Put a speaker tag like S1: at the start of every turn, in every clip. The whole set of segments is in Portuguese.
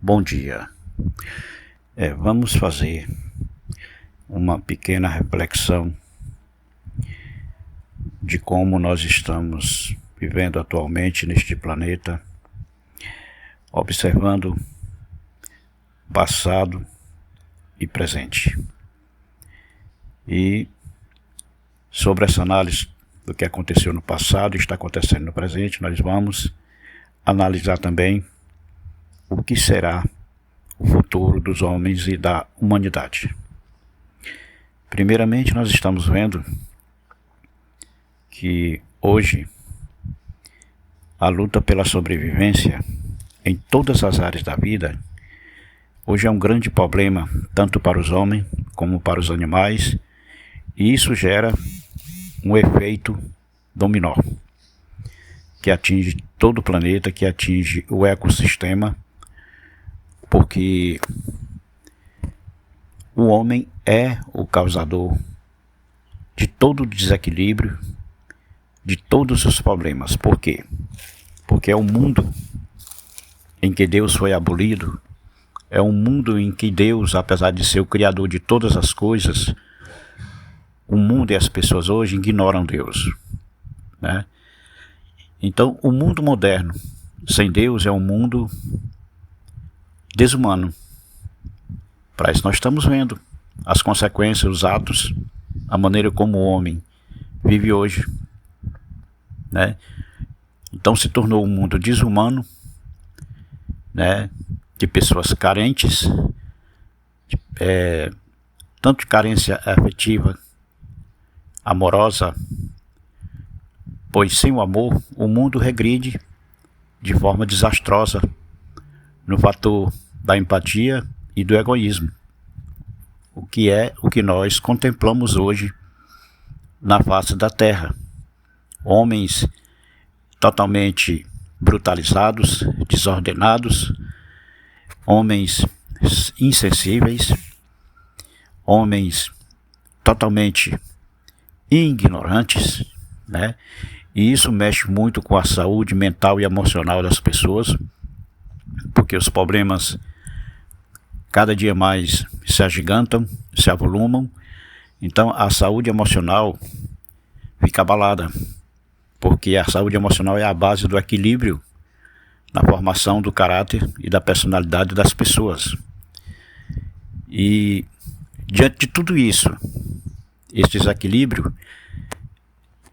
S1: Bom dia. Vamos fazer uma pequena reflexão de como nós estamos vivendo atualmente neste planeta, observando passado e presente. E sobre essa análise do que aconteceu no passado e está acontecendo no presente, nós vamos analisar também o que será o futuro dos homens e da humanidade. Primeiramente, nós estamos vendo que hoje a luta pela sobrevivência em todas as áreas da vida hoje é um grande problema, tanto para os homens como para os animais, e isso gera um efeito dominó que atinge todo o planeta, que atinge o ecossistema, porque o homem é o causador de todo o desequilíbrio, de todos os problemas. Por quê? Porque é um mundo em que Deus foi abolido, é um mundo em que Deus, apesar de ser o criador de todas as coisas, o mundo e as pessoas hoje ignoram Deus, né? Então, o mundo moderno sem Deus é um mundo desumano. Para isso nós estamos vendo as consequências, os atos, a maneira como o homem vive hoje, né? Então se tornou um mundo desumano, né? De pessoas carentes, tanto de carência afetiva, amorosa, pois sem o amor o mundo regride de forma desastrosa no fator da empatia e do egoísmo, o que é o que nós contemplamos hoje na face da Terra. Homens totalmente brutalizados, desordenados, homens insensíveis, homens totalmente ignorantes, né? E isso mexe muito com a saúde mental e emocional das pessoas, porque os problemas cada dia mais se agigantam, se avolumam. Então a saúde emocional fica abalada, porque a saúde emocional é a base do equilíbrio na formação do caráter e da personalidade das pessoas. E diante de tudo isso, esse desequilíbrio,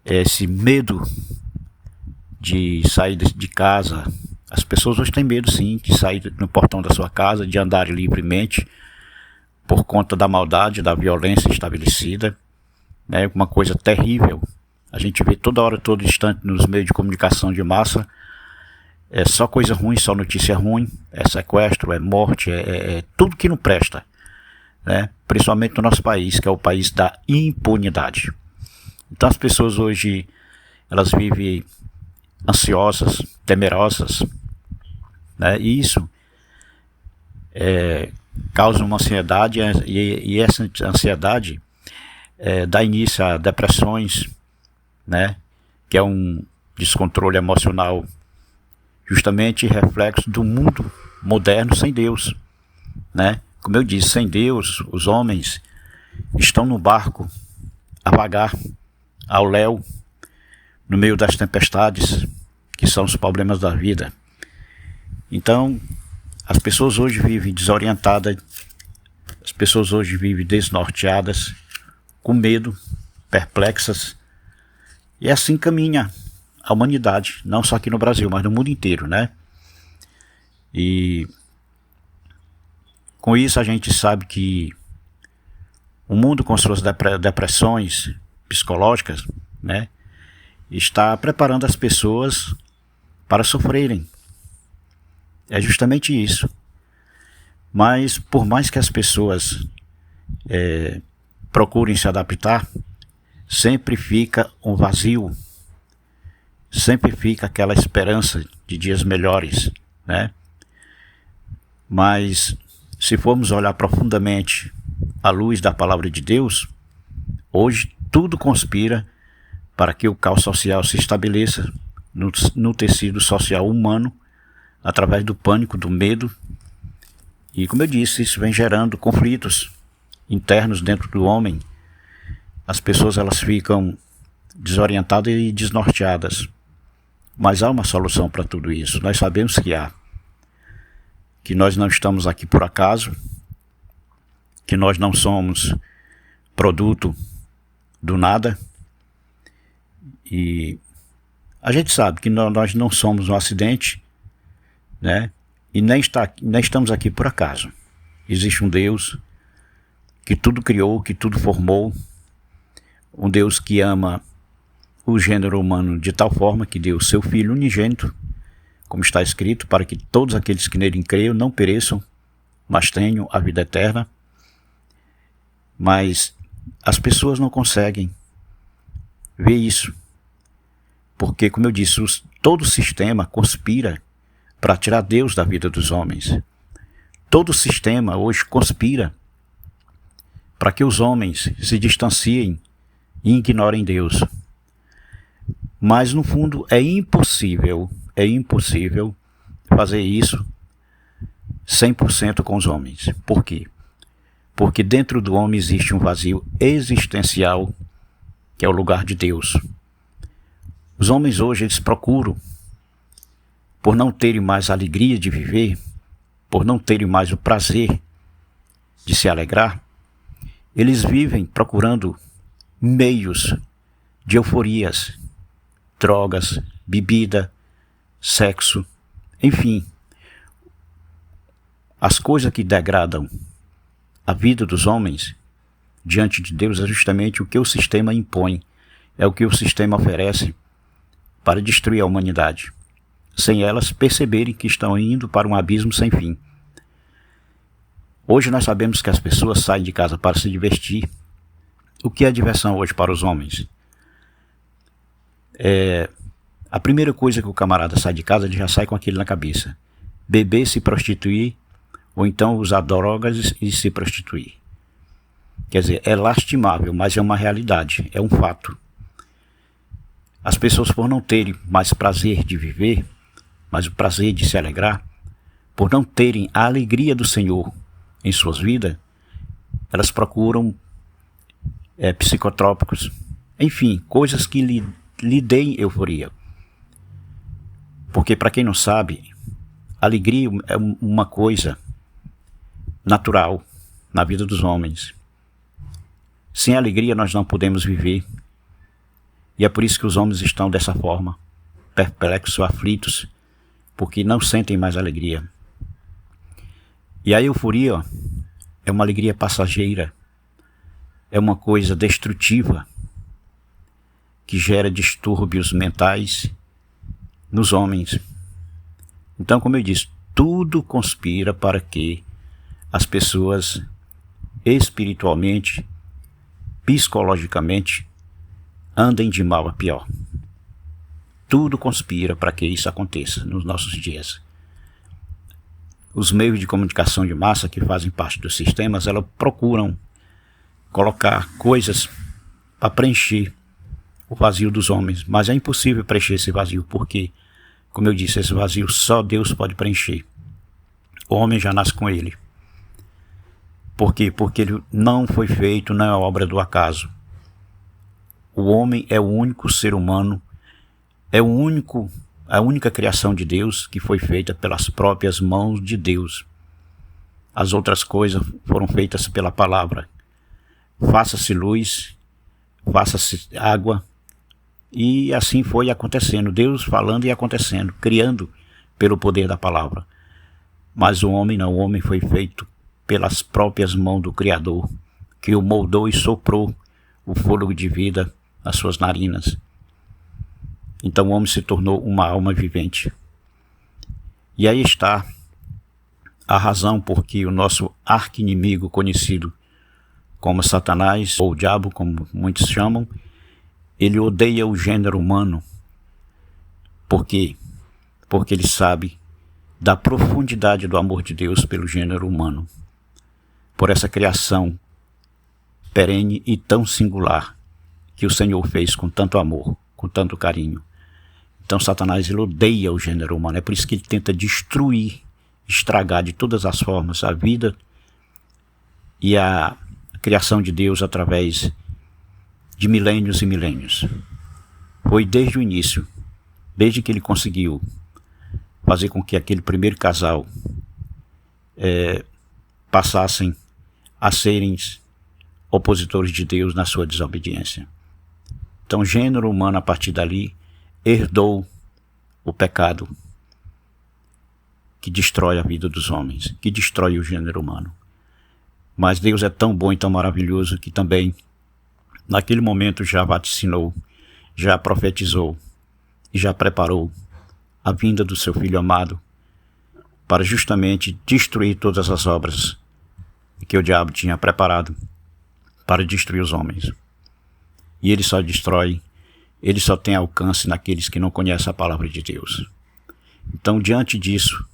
S1: esse medo de sair de casa, as pessoas hoje têm medo sim de sair no portão da sua casa, de andar livremente, por conta da maldade, da violência estabelecida, né? Uma coisa terrível. A gente vê toda hora, todo instante nos meios de comunicação de massa, é só coisa ruim, só notícia ruim, é sequestro, é morte, é tudo que não presta, né? Principalmente no nosso país, que é o país da impunidade. Então as pessoas hoje, elas vivem ansiosas, temerosas, né? E isso causa uma ansiedade, e essa ansiedade dá início a depressões, né? Que é um descontrole emocional, justamente reflexo do mundo moderno sem Deus, né? Como eu disse, sem Deus, os homens estão no barco a vagar, ao léu, no meio das tempestades, que são os problemas da vida. Então, as pessoas hoje vivem desorientadas, as pessoas hoje vivem desnorteadas, com medo, perplexas, e assim caminha a humanidade, não só aqui no Brasil, mas no mundo inteiro, né? E com isso a gente sabe que o mundo, com suas depressões psicológicas, né, está preparando as pessoas para sofrerem. É justamente isso. Mas por mais que as pessoas procurem se adaptar, sempre fica um vazio, sempre fica aquela esperança de dias melhores, né? Mas se formos olhar profundamente à luz da palavra de Deus, hoje tudo conspira para que o caos social se estabeleça no tecido social humano, através do pânico, do medo. E como eu disse, isso vem gerando conflitos internos dentro do homem. As pessoas elas ficam desorientadas e desnorteadas. Mas há uma solução para tudo isso. Nós sabemos que há. Que nós não estamos aqui por acaso. Que nós não somos produto do nada. E a gente sabe que nós não somos um acidente, né? E nem estamos aqui por acaso. Existe um Deus que tudo criou, que tudo formou. Um Deus que ama o gênero humano de tal forma que deu o seu Filho unigênito, como está escrito, para que todos aqueles que nele creiam não pereçam, mas tenham a vida eterna. Mas as pessoas não conseguem ver isso. Porque, como eu disse, todo o sistema conspira para tirar Deus da vida dos homens. Todo o sistema hoje conspira para que os homens se distanciem e ignorem Deus. Mas, no fundo, é impossível fazer isso 100% com os homens. Por quê? Porque dentro do homem existe um vazio existencial, que é o lugar de Deus. Os homens hoje, eles procuram, por não terem mais a alegria de viver, por não terem mais o prazer de se alegrar, eles vivem procurando meios de euforias, drogas, bebida, sexo, enfim. As coisas que degradam a vida dos homens diante de Deus é justamente o que o sistema impõe, é o que o sistema oferece para destruir a humanidade, sem elas perceberem que estão indo para um abismo sem fim. Hoje nós sabemos que as pessoas saem de casa para se divertir. O que é diversão hoje para os homens? A primeira coisa que o camarada sai de casa, ele já sai com aquilo na cabeça: beber, se prostituir, ou então usar drogas e se prostituir. Quer dizer, é lastimável, mas é uma realidade, é um fato. As pessoas, por não terem mais prazer de viver, mas o prazer de se alegrar, por não terem a alegria do Senhor em suas vidas, elas procuram psicotrópicos, enfim, coisas que lhe deem euforia. Porque, para quem não sabe, alegria é uma coisa natural na vida dos homens. Sem alegria nós não podemos viver. E é por isso que os homens estão dessa forma, perplexos, aflitos, porque não sentem mais alegria. E a euforia é uma alegria passageira, é uma coisa destrutiva, que gera distúrbios mentais nos homens. Então, como eu disse, tudo conspira para que as pessoas espiritualmente, psicologicamente, andem de mal a pior. Tudo conspira para que isso aconteça nos nossos dias. Os meios de comunicação de massa que fazem parte dos sistemas, elas procuram colocar coisas para preencher o vazio dos homens. Mas é impossível preencher esse vazio, porque, como eu disse, esse vazio só Deus pode preencher. O homem já nasce com ele. Por quê? Porque ele não foi feito, não é obra do acaso. O homem é o único ser humano, é a única criação de Deus que foi feita pelas próprias mãos de Deus. As outras coisas foram feitas pela palavra. Faça-se luz, faça-se água, e assim foi acontecendo. Deus falando e acontecendo, criando pelo poder da palavra. Mas o homem não, o homem foi feito pelas próprias mãos do Criador, que o moldou e soprou o fôlego de vida nas suas narinas. Então o homem se tornou uma alma vivente. E aí está a razão por que o nosso arqui-inimigo, conhecido como Satanás, ou o diabo, como muitos chamam, ele odeia o gênero humano. Por quê? Porque ele sabe da profundidade do amor de Deus pelo gênero humano, por essa criação perene e tão singular que o Senhor fez com tanto amor, com tanto carinho. Então Satanás, ele odeia o gênero humano, é por isso que ele tenta destruir, estragar de todas as formas a vida e a criação de Deus através de milênios e milênios. Foi desde o início, desde que ele conseguiu fazer com que aquele primeiro casal passassem a serem opositores de Deus na sua desobediência. Então o gênero humano, a partir dali, herdou o pecado que destrói a vida dos homens, que destrói o gênero humano. Mas Deus é tão bom e tão maravilhoso que também, naquele momento, já vaticinou, já profetizou e já preparou a vinda do seu Filho amado para justamente destruir todas as obras que o diabo tinha preparado para destruir os homens. E ele só destrói, ele só tem alcance naqueles que não conhecem a palavra de Deus. Então, diante disso,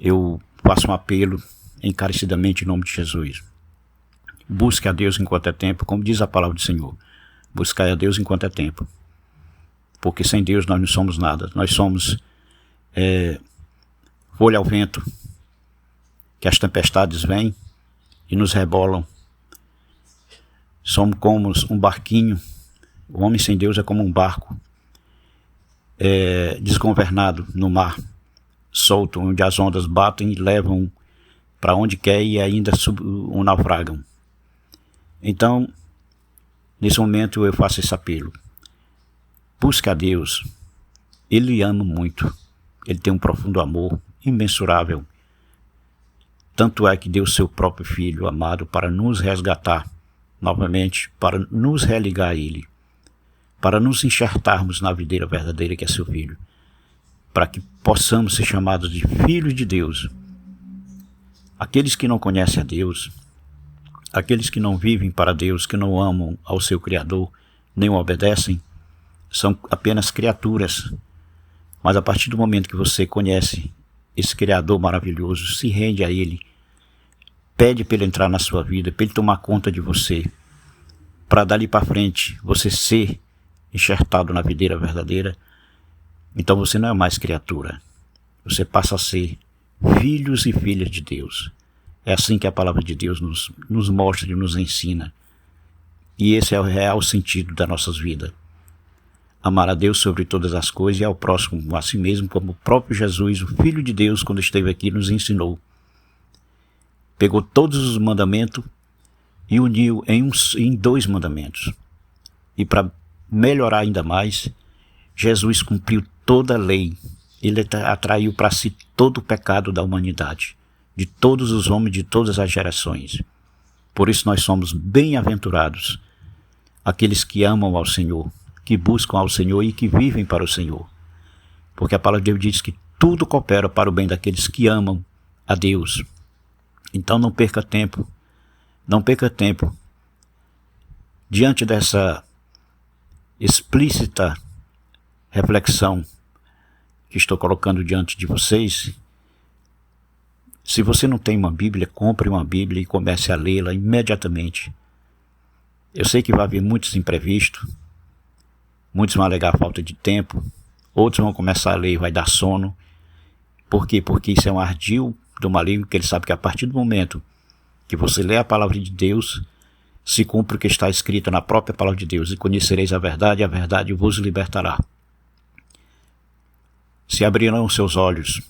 S1: eu faço um apelo encarecidamente em nome de Jesus. Busque a Deus enquanto é tempo, como diz a palavra do Senhor. Buscai a Deus enquanto é tempo. Porque sem Deus nós não somos nada. Nós somos folha ao vento, que as tempestades vêm e nos rebolam. Somos como um barquinho. O homem sem Deus é como um barco desgovernado no mar, solto, onde as ondas batem e levam para onde quer e ainda naufragam. Então, nesse momento eu faço esse apelo. Busque a Deus. Ele ama muito. Ele tem um profundo amor, imensurável. Tanto é que deu seu próprio Filho amado para nos resgatar novamente, para nos religar a Ele, para nos enxertarmos na videira verdadeira que é seu Filho, para que possamos ser chamados de filhos de Deus. Aqueles que não conhecem a Deus, aqueles que não vivem para Deus, que não amam ao seu Criador, nem o obedecem, são apenas criaturas. Mas a partir do momento que você conhece esse Criador maravilhoso, se rende a Ele, pede para Ele entrar na sua vida, para Ele tomar conta de você, para dali para frente você ser enxertado na videira verdadeira, então você não é mais criatura, você passa a ser filhos e filhas de Deus. É assim que a palavra de Deus nos mostra e nos ensina. E esse é o real sentido das nossas vidas. Amar a Deus sobre todas as coisas e ao próximo a si mesmo, como o próprio Jesus, o Filho de Deus, quando esteve aqui, nos ensinou. Pegou todos os mandamentos e uniu em 2 mandamentos. E para melhorar ainda mais, Jesus cumpriu toda a lei. Ele atraiu para si todo o pecado da humanidade, de todos os homens, de todas as gerações. Por isso nós somos bem-aventurados, aqueles que amam ao Senhor, que buscam ao Senhor e que vivem para o Senhor. Porque a palavra de Deus diz que tudo coopera para o bem daqueles que amam a Deus. Então não perca tempo, não perca tempo. Diante dessa explícita reflexão que estou colocando diante de vocês, se você não tem uma Bíblia, compre uma Bíblia e comece a lê-la imediatamente. Eu sei que vai haver muitos imprevistos, muitos vão alegar falta de tempo, outros vão começar a ler e vai dar sono. Por quê? Porque isso é um ardil do maligno, que ele sabe que a partir do momento que você lê a palavra de Deus, se cumpre o que está escrito na própria palavra de Deus, e conhecereis a verdade vos libertará. Se abrirão os seus olhos,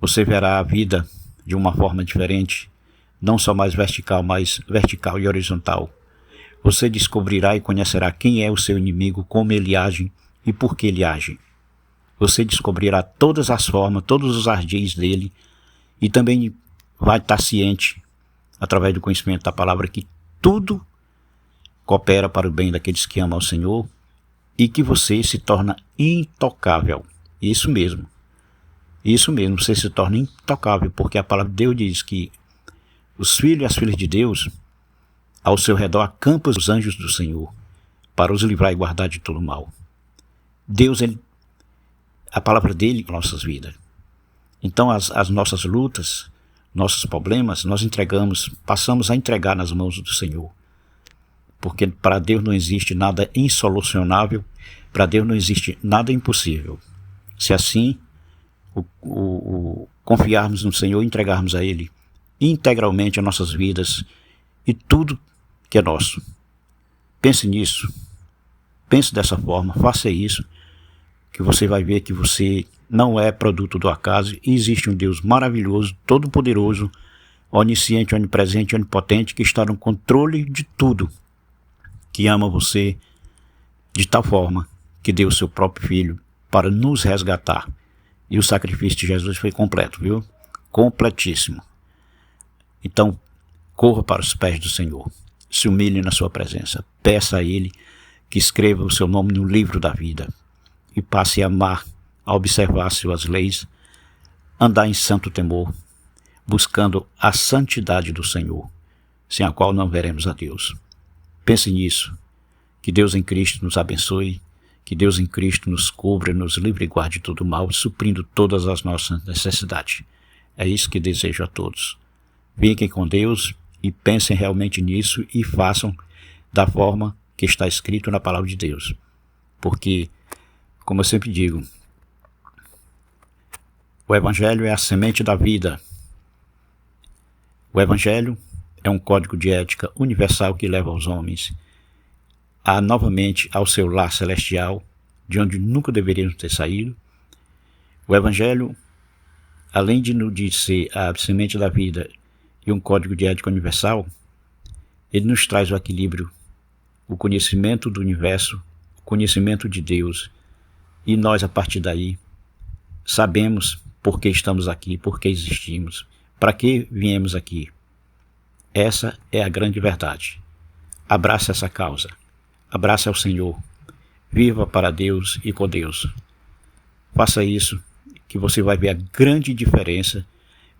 S1: você verá a vida de uma forma diferente, não só mais vertical, mas vertical e horizontal. Você descobrirá e conhecerá quem é o seu inimigo, como ele age e por que ele age. Você descobrirá todas as formas, todos os ardis dele, e também vai estar ciente, através do conhecimento da palavra, que tudo coopera para o bem daqueles que amam ao Senhor e que você se torna intocável. Isso mesmo, você se torna intocável, porque a palavra de Deus diz que os filhos e as filhas de Deus, ao seu redor acampam os anjos do Senhor, para os livrar e guardar de todo mal. Deus, a palavra dele em nossas vidas. Então as nossas lutas, nossos problemas, nós passamos a entregar nas mãos do Senhor. Porque para Deus não existe nada insolucionável, Para Deus não existe nada impossível. Se assim confiarmos no Senhor e entregarmos a Ele integralmente as nossas vidas e tudo que é nosso. Pense nisso. Pense dessa forma. Faça isso, que você vai ver que você não é produto do acaso e existe um Deus maravilhoso, todo-poderoso, onisciente, onipresente, onipotente, que está no controle de tudo, que ama você de tal forma que deu o seu próprio Filho para nos resgatar. E o sacrifício de Jesus foi completo, viu? Completíssimo. Então, corra para os pés do Senhor, se humilhe na sua presença, peça a Ele que escreva o seu nome no livro da vida e passe a amar, a observar suas leis, andar em santo temor, buscando a santidade do Senhor, sem a qual não veremos a Deus. Pense nisso, que Deus em Cristo nos abençoe, que Deus em Cristo nos cubra, nos livre e guarde de todo mal, suprindo todas as nossas necessidades. É isso que desejo a todos. Fiquem com Deus e pensem realmente nisso e façam da forma que está escrito na palavra de Deus. Porque, como eu sempre digo, o Evangelho é a semente da vida. O Evangelho é um código de ética universal que leva os homens novamente ao seu lar celestial, de onde nunca deveriam ter saído. O Evangelho, além de ser a semente da vida e um código de ética universal, ele nos traz o equilíbrio, o conhecimento do universo, o conhecimento de Deus, e nós, a partir daí, sabemos por que estamos aqui, por que existimos, para que viemos aqui. Essa é a grande verdade. Abraça essa causa. Abraça ao Senhor, viva para Deus e com Deus. Faça isso, que você vai ver a grande diferença.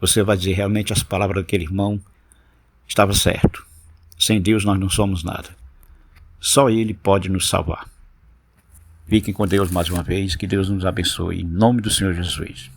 S1: Você vai dizer realmente as palavras daquele irmão, estava certo. Sem Deus nós não somos nada. Só Ele pode nos salvar. Fiquem com Deus mais uma vez, que Deus nos abençoe, em nome do Senhor Jesus.